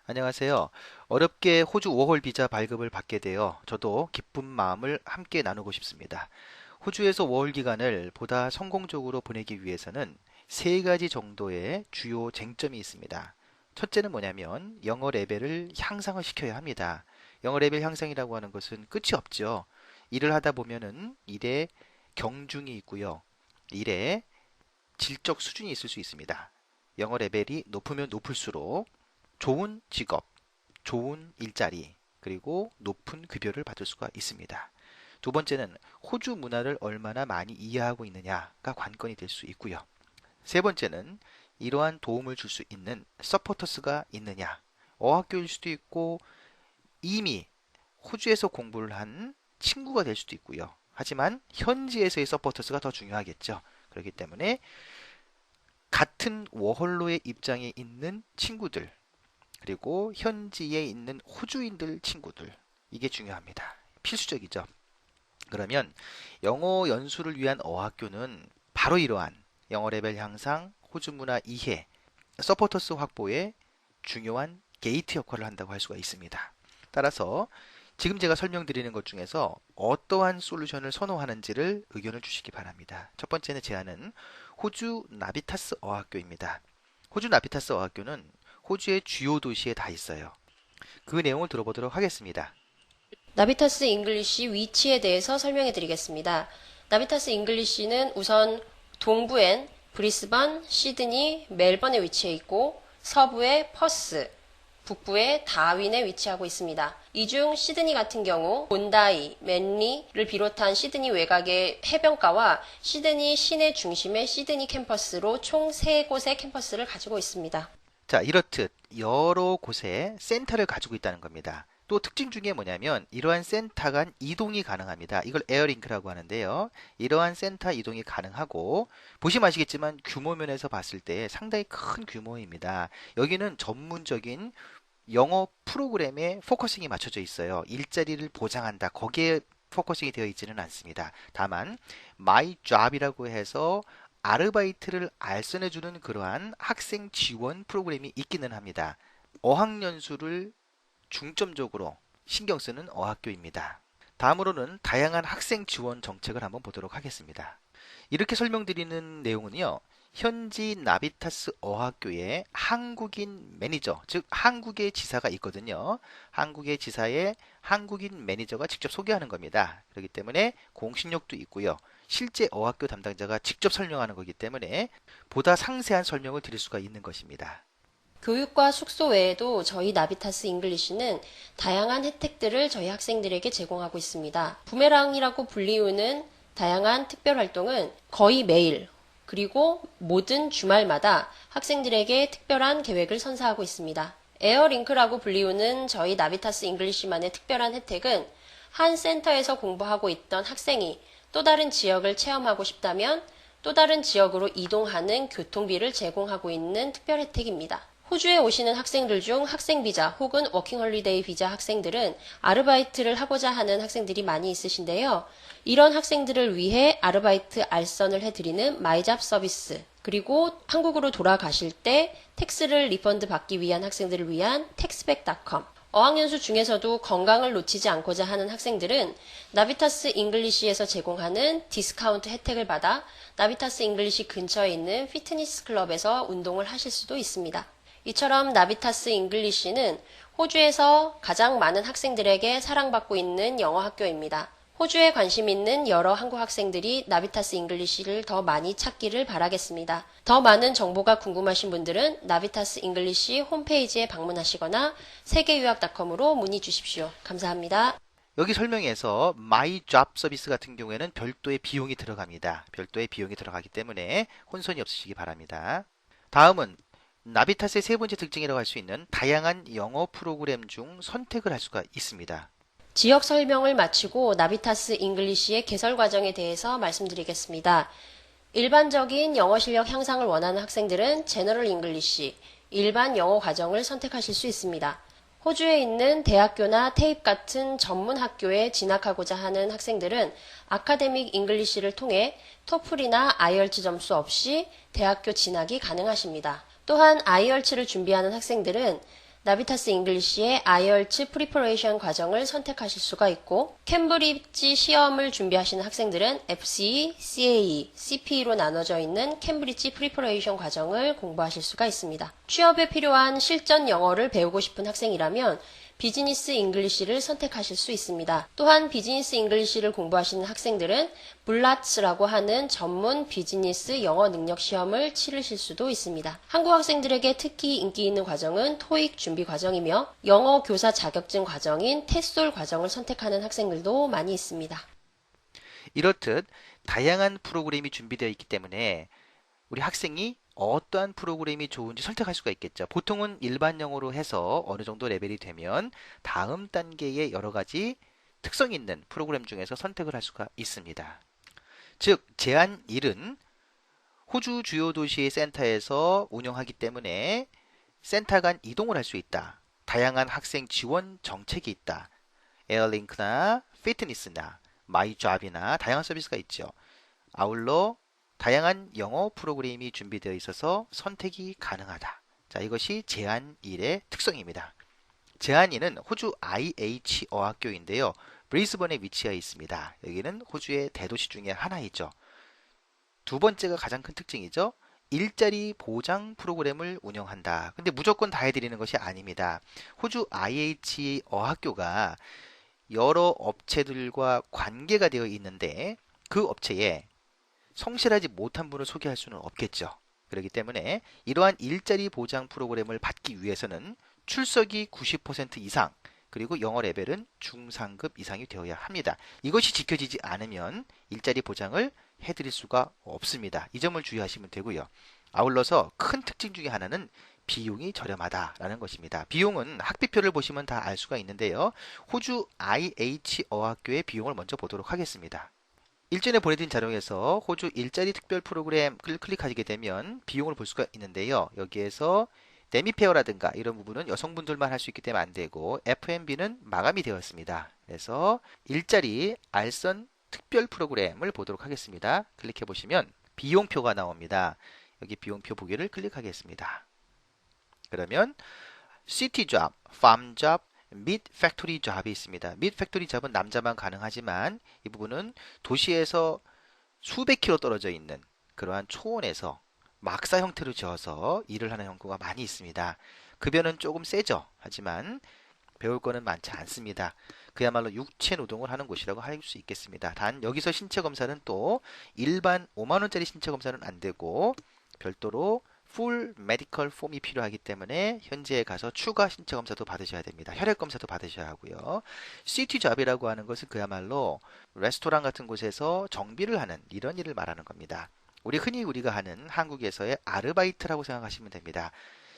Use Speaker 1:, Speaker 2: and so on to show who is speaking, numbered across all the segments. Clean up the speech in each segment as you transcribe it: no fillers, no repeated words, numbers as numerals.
Speaker 1: 안녕하세요. 어렵게 호주 워홀 비자 발급을 받게 되어 저도 기쁜 마음을 함께 나누고 싶습니다. 호주에서 워홀 기간을 보다 성공적으로 보내기 위해서는 세 가지 정도의 주요 쟁점이 있습니다. 첫째는 뭐냐면 영어 레벨을 향상을 시켜야 합니다. 영어 레벨 향상이라고 하는 것은 끝이 없죠. 일을 하다 보면은 일에 경중이 있고요. 일에 질적 수준이 있을 수 있습니다. 영어 레벨이 높으면 높을수록 좋은 직업, 좋은 일자리, 그리고 높은 급여를 받을 수가 있습니다. 두 번째는 호주 문화를 얼마나 많이 이해하고 있느냐가 관건이 될 수 있고요. 세 번째는 이러한 도움을 줄 수 있는 서포터스가 있느냐. 어학교일 수도 있고 이미 호주에서 공부를 한 친구가 될 수도 있고요. 하지만 현지에서의 서포터스가 더 중요하겠죠. 그렇기 때문에 같은 워홀로의 입장에 있는 친구들, 그리고 현지에 있는 호주인들 친구들, 이게 중요합니다. 필수적이죠. 그러면 영어 연수를 위한 어학교는 바로 이러한 영어 레벨 향상, 호주 문화 이해, 서포터스 확보에 중요한 게이트 역할을 한다고 할 수가 있습니다. 따라서 지금 제가 설명드리는 것 중에서 어떠한 솔루션을 선호하는지를 의견을 주시기 바랍니다. 첫 번째는 제안은 호주 나비타스 어학교입니다. 호주 나비타스 어학교는 호주의 주요 도시에 다 있어요. 그 내용을 들어보도록 하겠습니다.
Speaker 2: 나비타스 잉글리시 위치에 대해서 설명해 드리겠습니다. 나비타스 잉글리시는 우선 동부엔 브리스번, 시드니, 멜번에 위치해 있고 서부에 퍼스, 북부에 다윈에 위치하고 있습니다. 이 중 시드니 같은 경우 본다이, 맨리를 비롯한 시드니 외곽의 해변가와 시드니 시내 중심의 시드니 캠퍼스로 총 3곳의 캠퍼스를 가지고 있습니다.
Speaker 1: 자, 이렇듯 여러 곳에 센터를 가지고 있다는 겁니다. 또 특징 중에 뭐냐면 이러한 센터 간 이동이 가능합니다. 이걸 에어링크라고 하는데요. 이러한 센터 이동이 가능하고 보시면 아시겠지만 규모 면에서 봤을 때 상당히 큰 규모입니다. 여기는 전문적인 영어 프로그램에 포커싱이 맞춰져 있어요. 일자리를 보장한다. 거기에 포커싱이 되어 있지는 않습니다. 다만 My Job이라고 해서 아르바이트를 알선해주는 그러한 학생 지원 프로그램이 있기는 합니다. 어학연수를 중점적으로 신경 쓰는 어학교입니다. 다음으로는 다양한 학생 지원 정책을 한번 보도록 하겠습니다. 이렇게 설명드리는 내용은요, 현지 나비타스 어학교의 한국인 매니저, 즉 한국의 지사가 있거든요. 한국의 지사의 한국인 매니저가 직접 소개하는 겁니다. 그렇기 때문에 공신력도 있고요. 실제 어학교 담당자가 직접 설명하는 거기 때문에 보다 상세한 설명을 드릴 수가 있는 것입니다.
Speaker 2: 교육과 숙소 외에도 저희 나비타스 잉글리시는 다양한 혜택들을 저희 학생들에게 제공하고 있습니다. 부메랑이라고 불리우는 다양한 특별 활동은 거의 매일 그리고 모든 주말마다 학생들에게 특별한 계획을 선사하고 있습니다. 에어링크라고 불리우는 저희 나비타스 잉글리시만의 특별한 혜택은 한 센터에서 공부하고 있던 학생이 또 다른 지역을 체험하고 싶다면 또 다른 지역으로 이동하는 교통비를 제공하고 있는 특별 혜택입니다. 호주에 오시는 학생들 중 학생비자 혹은 워킹홀리데이 비자 학생들은 아르바이트를 하고자 하는 학생들이 많이 있으신데요. 이런 학생들을 위해 아르바이트 알선을 해드리는 마이잡 서비스, 그리고 한국으로 돌아가실 때 텍스를 리펀드 받기 위한 학생들을 위한 텍스백닷컴, 어학연수 중에서도 건강을 놓치지 않고자 하는 학생들은 나비타스 잉글리시에서 제공하는 디스카운트 혜택을 받아 나비타스 잉글리시 근처에 있는 피트니스 클럽에서 운동을 하실 수도 있습니다. 이처럼 나비타스 잉글리시는 호주에서 가장 많은 학생들에게 사랑받고 있는 영어 학교입니다. 호주에 관심 있는 여러 한국 학생들이 나비타스 잉글리시를 더 많이 찾기를 바라겠습니다. 더 많은 정보가 궁금하신 분들은 나비타스 잉글리시 홈페이지에 방문하시거나 세계유학닷컴으로 문의 주십시오. 감사합니다.
Speaker 1: 여기 설명에서 My Job 서비스 같은 경우에는 별도의 비용이 들어갑니다. 별도의 비용이 들어가기 때문에 혼선이 없으시기 바랍니다. 다음은 나비타스의 세 번째 특징이라고 할 수 있는 다양한 영어 프로그램 중 선택을 할 수가 있습니다.
Speaker 2: 지역 설명을 마치고 나비타스 잉글리시의 개설 과정에 대해서 말씀드리겠습니다. 일반적인 영어 실력 향상을 원하는 학생들은 제너럴 잉글리시, 일반 영어 과정을 선택하실 수 있습니다. 호주에 있는 대학교나 테입 같은 전문 학교에 진학하고자 하는 학생들은 아카데믹 잉글리시를 통해 토플이나 아이얼츠 점수 없이 대학교 진학이 가능하십니다. 또한 아이얼츠를 준비하는 학생들은 나비타스 잉글리시의 아이얼츠 프리퍼레이션 과정을 선택하실 수가 있고 캠브리지 시험을 준비하시는 학생들은 FCE, CAE, CPE로 나눠져 있는 캠브리지 프리퍼레이션 과정을 공부하실 수가 있습니다. 취업에 필요한 실전 영어를 배우고 싶은 학생이라면 비즈니스 잉글리시를 선택하실 수 있습니다. 또한 비즈니스 잉글리시를 공부하시는 학생들은 블라츠라고 하는 전문 비즈니스 영어 능력 시험을 치르실 수도 있습니다. 한국 학생들에게 특히 인기 있는 과정은 토익 준비 과정이며 영어 교사 자격증 과정인 테솔 과정을 선택하는 학생들도 많이 있습니다.
Speaker 1: 이렇듯 다양한 프로그램이 준비되어 있기 때문에 우리 학생이 어떠한 프로그램이 좋은지 선택할 수가 있겠죠. 보통은 일반 영어로 해서 어느 정도 레벨이 되면 다음 단계의 여러 가지 특성 있는 프로그램 중에서 선택을 할 수가 있습니다. 즉, 제한 1은 호주 주요 도시의 센터에서 운영하기 때문에 센터 간 이동을 할 수 있다. 다양한 학생 지원 정책이 있다. 에어링크나 피트니스나 마이잡이나 다양한 서비스가 있죠. 아울러 다양한 영어 프로그램이 준비되어 있어서 선택이 가능하다. 자, 이것이 제한 1의 특성입니다. 제한 2는 호주 IH 어학교인데요. 브리스번에 위치해 있습니다. 여기는 호주의 대도시 중에 하나이죠. 두 번째가 가장 큰 특징이죠. 일자리 보장 프로그램을 운영한다. 근데 무조건 다 해드리는 것이 아닙니다. 호주 IH 어학교가 여러 업체들과 관계가 되어 있는데 그 업체에 성실하지 못한 분을 소개할 수는 없겠죠. 그렇기 때문에 이러한 일자리 보장 프로그램을 받기 위해서는 출석이 90% 이상 그리고 영어 레벨은 중상급 이상이 되어야 합니다. 이것이 지켜지지 않으면 일자리 보장을 해드릴 수가 없습니다. 이 점을 주의하시면 되고요. 아울러서 큰 특징 중에 하나는 비용이 저렴하다라는 것입니다. 비용은 학비표를 보시면 다 알 수가 있는데요. 호주 IH 어학교의 비용을 먼저 보도록 하겠습니다. 일전에 보내드린 자료에서 호주 일자리 특별 프로그램을 클릭하시게 되면 비용을 볼 수가 있는데요. 여기에서 데미페어라든가 이런 부분은 여성분들만 할 수 있기 때문에 안 되고 F&B는 마감이 되어 있습니다. 그래서 일자리 알선 특별 프로그램을 보도록 하겠습니다. 클릭해 보시면 비용표가 나옵니다. 여기 비용표 보기를 클릭하겠습니다. 그러면 시티 잡, 팜 잡, 밋 팩토리 잡이 있습니다. 밋 팩토리 잡은 남자만 가능하지만 이 부분은 도시에서 수백 킬로 떨어져 있는 그러한 초원에서 막사 형태로 지어서 일을 하는 경우가 많이 있습니다. 급여는 조금 세죠. 하지만 배울 거는 많지 않습니다. 그야말로 육체 노동을 하는 곳이라고 할 수 있겠습니다. 단 여기서 신체 검사는 또 일반 5만 원짜리 신체 검사는 안 되고 별도로 풀 메디컬 폼이 필요하기 때문에 현지에 가서 추가 신체 검사도 받으셔야 됩니다. 혈액 검사도 받으셔야 하고요. 시티 잡이라고 하는 것은 그야말로 레스토랑 같은 곳에서 정비를 하는 이런 일을 말하는 겁니다. 흔히 우리가 하는 한국에서의 아르바이트라고 생각하시면 됩니다.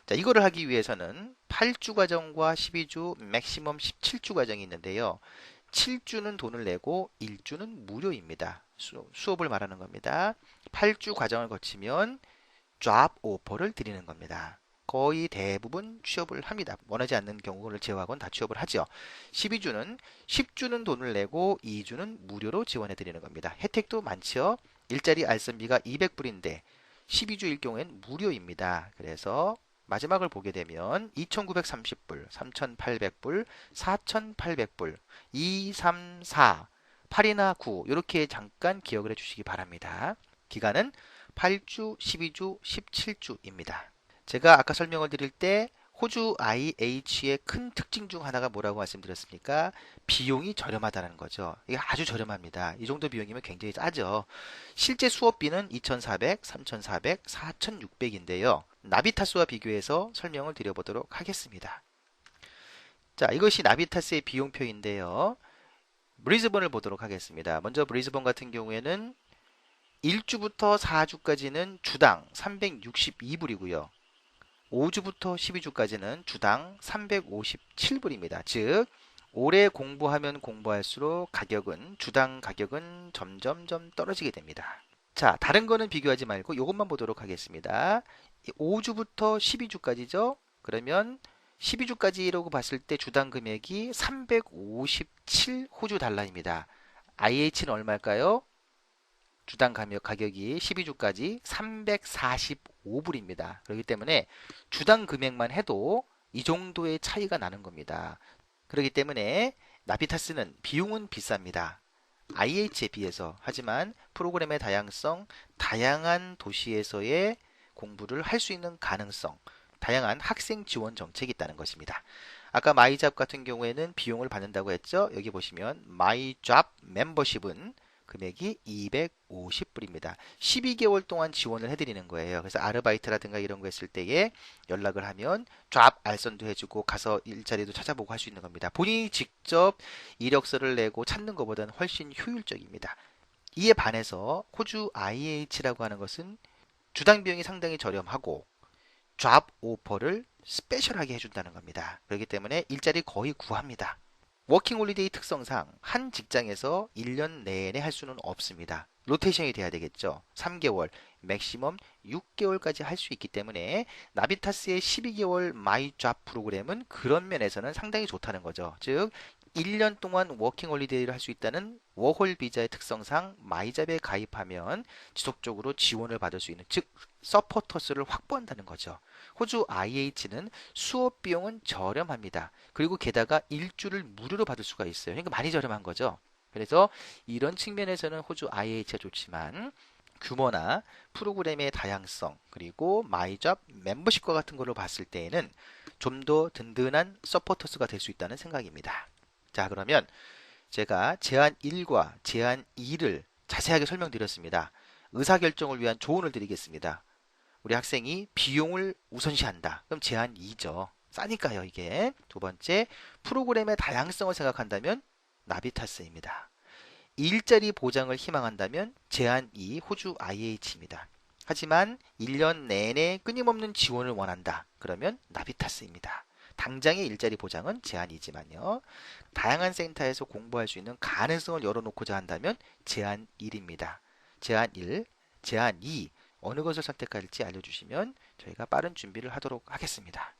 Speaker 1: 자, 이거를 하기 위해서는 8주 과정과 12주, 맥시멈 17주 과정이 있는데요. 7주는 돈을 내고 1주는 무료입니다. 수업을 말하는 겁니다. 8주 과정을 거치면 잡 오퍼를 드리는 겁니다. 거의 대부분 취업을 합니다. 원하지 않는 경우를 제외하고는 다 취업을 하죠. 10주는 돈을 내고 2주는 무료로 지원해 드리는 겁니다. 혜택도 많죠. 일자리 알선비가 200불인데 12주일 경우엔 무료입니다. 그래서 마지막을 보게 되면 2,930불, 3,800불, 4,800불, 2, 3, 4, 8이나 9 이렇게 잠깐 기억을 해주시기 바랍니다. 기간은 8주, 12주, 17주입니다. 제가 아까 설명을 드릴 때 호주 IH의 큰 특징 중 하나가 뭐라고 말씀드렸습니까? 비용이 저렴하다는 거죠. 이게 아주 저렴합니다. 이 정도 비용이면 굉장히 싸죠. 실제 수업비는 2,400, 3,400, 4,600인데요. 나비타스와 비교해서 설명을 드려보도록 하겠습니다. 자, 이것이 나비타스의 비용표인데요. 브리즈번을 보도록 하겠습니다. 먼저 브리즈번 같은 경우에는 1주부터 4주까지는 주당 362불이고요. 5주부터 12주까지는 주당 357불입니다. 즉 오래 공부하면 공부할수록 주당 가격은 점점점 떨어지게 됩니다. 자, 다른 거는 비교하지 말고 이것만 보도록 하겠습니다. 5주부터 12주까지죠. 그러면 12주까지라고 봤을 때 주당 금액이 357 호주 달러입니다. IH는 얼마일까요? 주당 가격이 12주까지 345불입니다. 그렇기 때문에 주당 금액만 해도 이 정도의 차이가 나는 겁니다. 그렇기 때문에 나비타스는 비용은 비쌉니다. IH에 비해서. 하지만 프로그램의 다양성, 다양한 도시에서의 공부를 할 수 있는 가능성, 다양한 학생 지원 정책이 있다는 것입니다. 아까 마이잡 같은 경우에는 비용을 받는다고 했죠. 여기 보시면 마이잡 멤버십은 금액이 250불입니다. 12개월 동안 지원을 해드리는 거예요. 그래서 아르바이트라든가 이런 거 했을 때에 연락을 하면 잡 알선도 해주고 가서 일자리도 찾아보고 할 수 있는 겁니다. 본인이 직접 이력서를 내고 찾는 것보다는 훨씬 효율적입니다. 이에 반해서 호주 IH라고 하는 것은 주당 비용이 상당히 저렴하고 잡 오퍼를 스페셜하게 해준다는 겁니다. 그렇기 때문에 일자리 거의 구합니다. 워킹 홀리데이 특성상 한 직장에서 1년 내내 할 수는 없습니다. 로테이션이 돼야 되겠죠. 3개월, 맥시멈 6개월까지 할 수 있기 때문에 나비타스의 12개월 마이 잡 프로그램은 그런 면에서는 상당히 좋다는 거죠. 즉 1년 동안 워킹 홀리데이를 할 수 있다는 워홀 비자의 특성상 마이잡에 가입하면 지속적으로 지원을 받을 수 있는, 즉 서포터스를 확보한다는 거죠. 호주 IH는 수업 비용은 저렴합니다. 그리고 게다가 일주를 무료로 받을 수가 있어요. 그러니까 많이 저렴한 거죠. 그래서 이런 측면에서는 호주 IH가 좋지만 규모나 프로그램의 다양성 그리고 마이잡 멤버십과 같은 거를 봤을 때에는 좀 더 든든한 서포터스가 될 수 있다는 생각입니다. 자, 그러면 제가 제안 1과 제안 2를 자세하게 설명드렸습니다. 의사결정을 위한 조언을 드리겠습니다. 우리 학생이 비용을 우선시한다. 그럼 제안 2죠. 싸니까요, 이게. 두 번째, 프로그램의 다양성을 생각한다면 나비타스입니다. 일자리 보장을 희망한다면 제안 2 호주 IH입니다. 하지만 1년 내내 끊임없는 지원을 원한다. 그러면 나비타스입니다. 당장의 일자리 보장은 제한이지만요. 다양한 센터에서 공부할 수 있는 가능성을 열어놓고자 한다면 제한 1입니다. 제한 1, 제한 2 어느 것을 선택할지 알려주시면 저희가 빠른 준비를 하도록 하겠습니다.